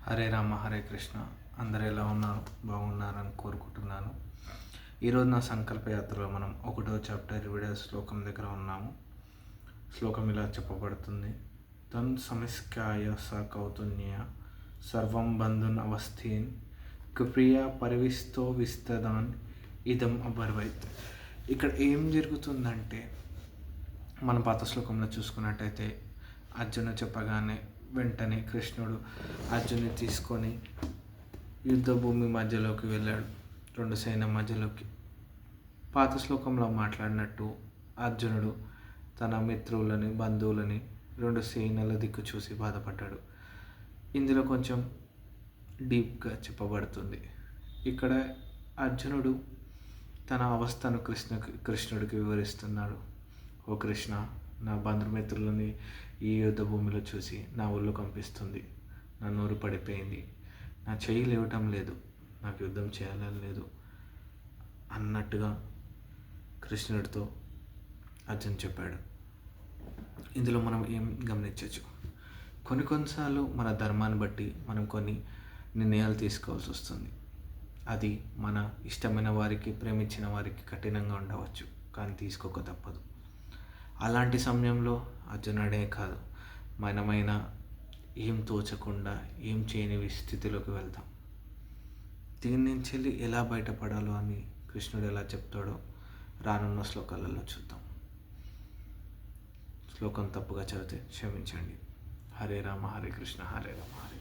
హరే రామ హరే కృష్ణ. అందరూ ఎలా ఉన్నారు? బాగున్నారని కోరుకుంటున్నాను. ఈరోజు నా సంకల్ప యాత్రలో మనం 1వ చాప్టర్ 20వ శ్లోకం దగ్గర ఉన్నాము. శ్లోకం ఇలా చెప్పబడుతుంది: తన్ సమిస్కాయ స కౌతున్య సర్వం బంధున్ అవస్థీన్ కుప్రియ పరివిస్తో విస్తదాన్ ఇదం అబర్వైత్. ఇక్కడ ఏం జరుగుతుందంటే, మన పాత శ్లోకంలో చూసుకున్నట్టయితే అర్జున చెప్పగానే వెంటనే కృష్ణుడు అర్జున్ని తీసుకొని యుద్ధ భూమి మధ్యలోకి వెళ్ళాడు, రెండు సైన్యం మధ్యలోకి. పాత శ్లోకంలో మాట్లాడినట్టు అర్జునుడు తన మిత్రులని బంధువులని రెండు సేనల దిక్కు చూసి బాధపడ్డాడు. ఇందులో కొంచెం డీప్గా చెప్పబడుతుంది. ఇక్కడ అర్జునుడు తన అవస్థను కృష్ణుడికి వివరిస్తున్నాడు. ఓ కృష్ణ, నా బంధుమిత్రులని ఈ యుద్ధ భూమిలో చూసి నా ఒళ్ళు కంపిస్తుంది, నా నోరు పడిపోయింది, నా చెయ్యి లేవటం లేదు, నాకు యుద్ధం చేయాలని లేదు అన్నట్టుగా కృష్ణుడితో అర్జున్ చెప్పాడు. ఇందులో మనం ఏం గమనించవచ్చు? కొన్నిసార్లు మన ధర్మాన్ని బట్టి మనం కొన్ని నిర్ణయాలు తీసుకోవాల్సి వస్తుంది. అది మన ఇష్టమైన వారికి, ప్రేమించిన వారికి కఠినంగా ఉండవచ్చు, కానీ తీసుకోక తప్పదు. అలాంటి సమయంలో అర్జునుడే కాదు, మనమైన ఏం తోచకుండా ఏం చేయని స్థితిలోకి వెళ్తాం. దీని నుంచి ఎలా బయటపడాలో అని కృష్ణుడు ఎలా చెప్తాడో రానున్న శ్లోకాలలో చూద్దాం. శ్లోకం తప్పుగా చదివితే క్షమించండి. హరే రామ హరే కృష్ణ హరే రామ హరే